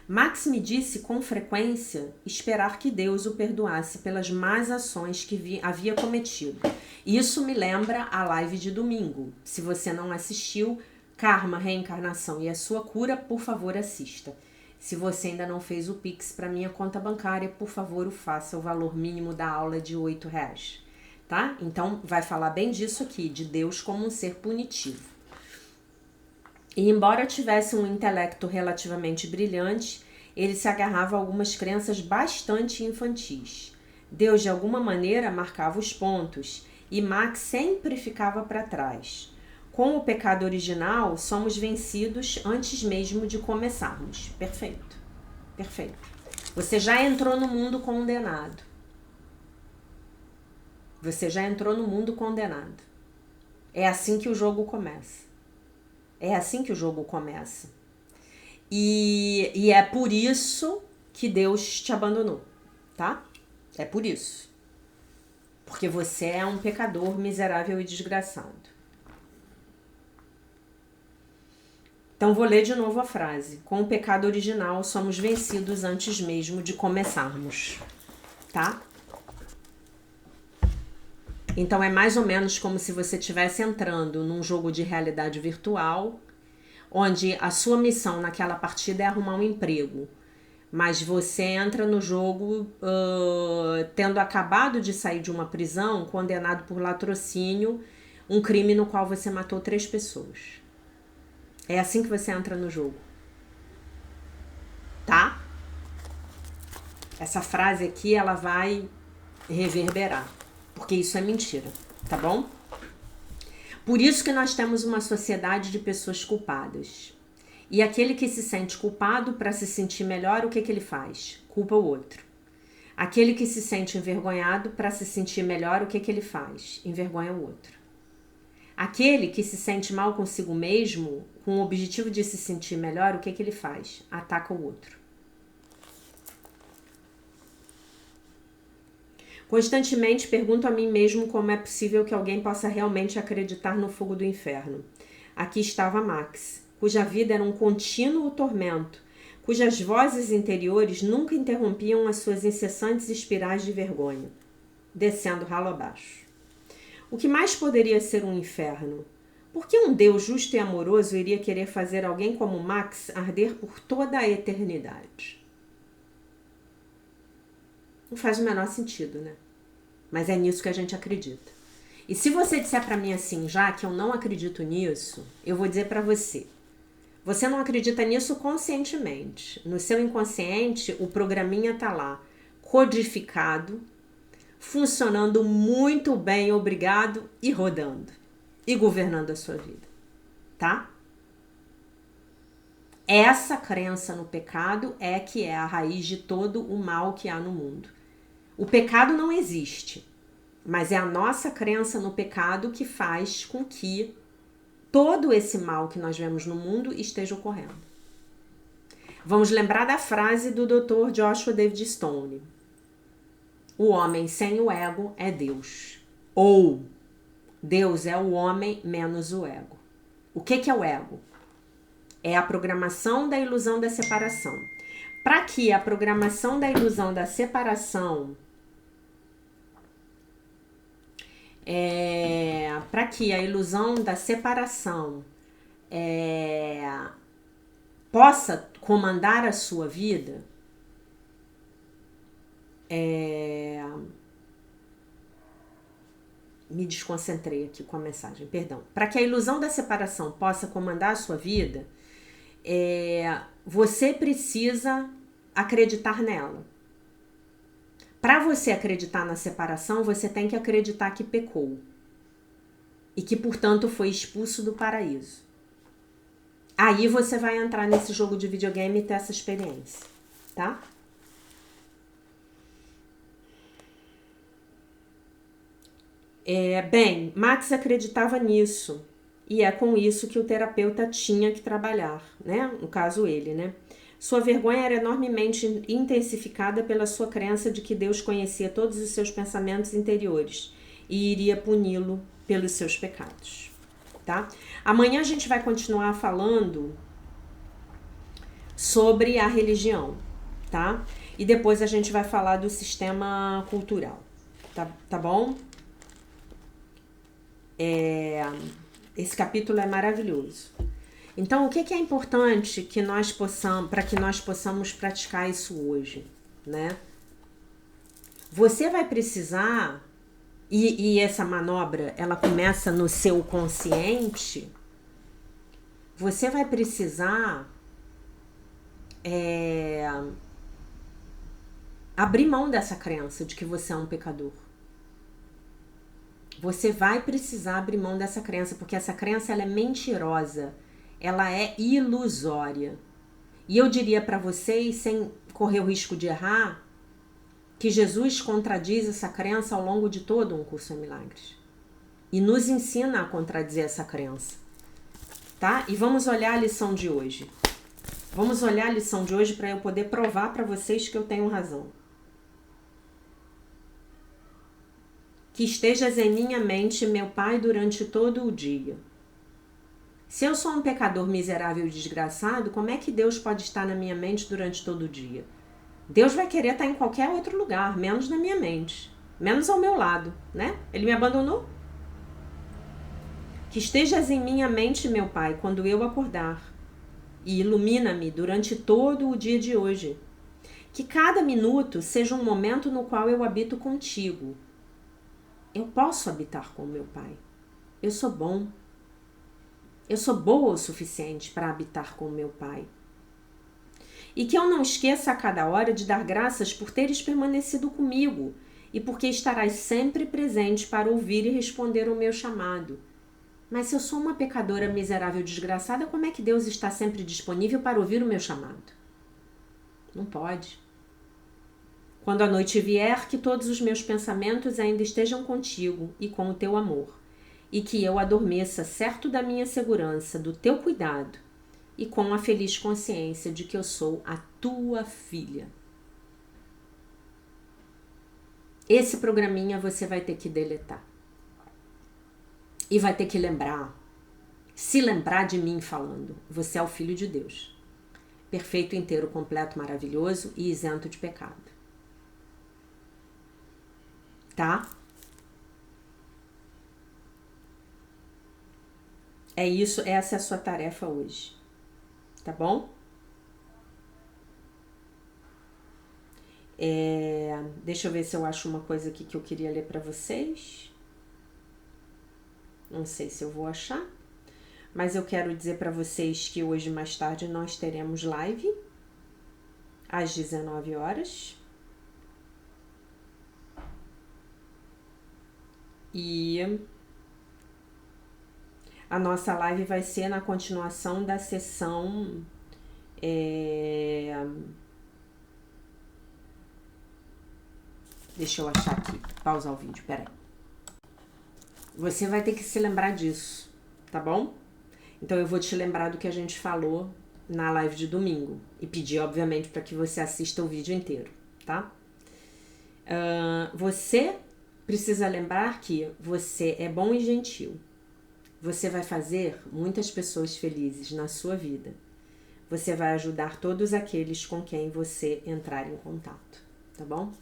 Max me disse com frequência esperar que Deus o perdoasse pelas más ações que havia cometido. Isso me lembra a live de domingo. Se você não assistiu, Karma, Reencarnação e a Sua Cura, por favor assista. Se você ainda não fez o Pix para minha conta bancária, por favor o faça. O valor mínimo da aula é de R$8, tá? Então vai falar bem disso aqui, de Deus como um ser punitivo. E embora tivesse um intelecto relativamente brilhante, ele se agarrava a algumas crenças bastante infantis. Deus, de alguma maneira, marcava os pontos e Max sempre ficava para trás. Com o pecado original, somos vencidos antes mesmo de começarmos. Perfeito, perfeito. Você já entrou no mundo condenado. Você já entrou no mundo condenado. É assim que o jogo começa. É assim que o jogo começa. E é por isso que Deus te abandonou, tá? É por isso. Porque você é um pecador miserável e desgraçado. Então vou ler de novo a frase. Com o pecado original somos vencidos antes mesmo de começarmos, tá? Então é mais ou menos como se você estivesse entrando num jogo de realidade virtual, onde a sua missão naquela partida é arrumar um emprego. Mas você entra no jogo tendo acabado de sair de uma prisão, condenado por latrocínio, um crime no qual você matou 3 pessoas. É assim que você entra no jogo. Tá? Essa frase aqui, ela vai reverberar. Porque isso é mentira, tá bom? Por isso que nós temos uma sociedade de pessoas culpadas. E aquele que se sente culpado, para se sentir melhor, o que ele faz? Culpa o outro. Aquele que se sente envergonhado, para se sentir melhor, o que ele faz? Envergonha o outro. Aquele que se sente mal consigo mesmo, com o objetivo de se sentir melhor, o que ele faz? Ataca o outro. Constantemente pergunto a mim mesmo como é possível que alguém possa realmente acreditar no fogo do inferno. Aqui estava Max, cuja vida era um contínuo tormento, cujas vozes interiores nunca interrompiam as suas incessantes espirais de vergonha, descendo ralo abaixo. O que mais poderia ser um inferno? Por que um Deus justo e amoroso iria querer fazer alguém como Max arder por toda a eternidade? Não faz o menor sentido, né? Mas é nisso que a gente acredita. E se você disser pra mim assim, já que eu não acredito nisso, eu vou dizer pra você. Você não acredita nisso conscientemente. No seu inconsciente, o programinha tá lá, codificado, funcionando muito bem, obrigado, e rodando. E governando a sua vida. Tá? Essa crença no pecado é que é a raiz de todo o mal que há no mundo. O pecado não existe, mas é a nossa crença no pecado que faz com que todo esse mal que nós vemos no mundo esteja ocorrendo. Vamos lembrar da frase do Dr. Joshua David Stone. O homem sem o ego é Deus. Ou Deus é o homem menos o ego. O que é o ego? É a programação da ilusão da separação. Para que a programação da ilusão da separação para que a ilusão da separação possa comandar a sua vida, me desconcentrei aqui com a mensagem, perdão. Para que a ilusão da separação possa comandar a sua vida, você precisa acreditar nela. Para você acreditar na separação, você tem que acreditar que pecou. E que, portanto, foi expulso do paraíso. Aí você vai entrar nesse jogo de videogame e ter essa experiência, tá? Bem, Max acreditava nisso. E é com isso que o terapeuta tinha que trabalhar, né? No caso, ele, né? Sua vergonha era enormemente intensificada pela sua crença de que Deus conhecia todos os seus pensamentos interiores e iria puni-lo pelos seus pecados, tá? Amanhã a gente vai continuar falando sobre a religião, tá? E depois a gente vai falar do sistema cultural, tá bom? Esse capítulo é maravilhoso. Então, o que é importante que nós possamos, para que nós possamos praticar isso hoje, né? Você vai precisar, e essa manobra, ela começa no seu consciente, você vai precisar abrir mão dessa crença de que você é um pecador. Você vai precisar abrir mão dessa crença, porque essa crença ela é mentirosa, ela é ilusória. E eu diria para vocês, sem correr o risco de errar, que Jesus contradiz essa crença ao longo de todo um curso em milagres. E nos ensina a contradizer essa crença. Tá? E vamos olhar a lição de hoje. Vamos olhar a lição de hoje para eu poder provar para vocês que eu tenho razão. Que estejas em minha mente, meu Pai, durante todo o dia. Se eu sou um pecador miserável e desgraçado, como é que Deus pode estar na minha mente durante todo o dia? Deus vai querer estar em qualquer outro lugar, menos na minha mente, menos ao meu lado, né? Ele me abandonou? Que estejas em minha mente, meu Pai, quando eu acordar, e ilumina-me durante todo o dia de hoje. Que cada minuto seja um momento no qual eu habito contigo. Eu posso habitar com meu Pai. Eu sou bom. Eu sou boa o suficiente para habitar com meu Pai. E que eu não esqueça a cada hora de dar graças por teres permanecido comigo e porque estarás sempre presente para ouvir e responder ao meu chamado. Mas se eu sou uma pecadora miserável e desgraçada, como é que Deus está sempre disponível para ouvir o meu chamado? Não pode. Quando a noite vier, que todos os meus pensamentos ainda estejam contigo e com o teu amor, e que eu adormeça certo da minha segurança, do teu cuidado, e com a feliz consciência de que eu sou a tua filha. Esse programinha você vai ter que deletar. E vai ter que se lembrar de mim falando. Você é o Filho de Deus. Perfeito, inteiro, completo, maravilhoso e isento de pecado. Tá? É isso, essa é a sua tarefa hoje. Tá bom? Deixa eu ver se eu acho uma coisa aqui que eu queria ler pra vocês. Não sei se eu vou achar. Mas eu quero dizer pra vocês que hoje mais tarde nós teremos live às 19 horas. E a nossa live vai ser na continuação da sessão Deixa eu achar aqui, pausar o vídeo, peraí. Você vai ter que se lembrar disso, tá bom? Então eu vou te lembrar do que a gente falou na live de domingo e pedir, obviamente, para que você assista o vídeo inteiro, tá? Você precisa lembrar que você é bom e gentil. Você vai fazer muitas pessoas felizes na sua vida. Você vai ajudar todos aqueles com quem você entrar em contato, tá bom?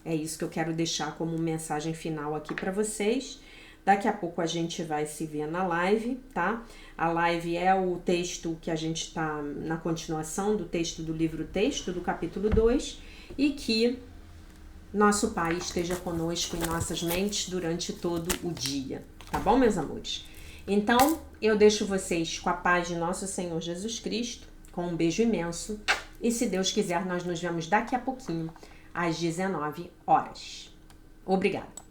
É isso que eu quero deixar como mensagem final aqui para vocês. Daqui a pouco a gente vai se ver na live, tá? A live é o texto que a gente tá na continuação do texto do livro Texto, do capítulo 2, e que nosso Pai esteja conosco em nossas mentes durante todo o dia, tá bom, meus amores? Então, eu deixo vocês com a paz de nosso Senhor Jesus Cristo, com um beijo imenso, e se Deus quiser, nós nos vemos daqui a pouquinho, às 19 horas. Obrigada.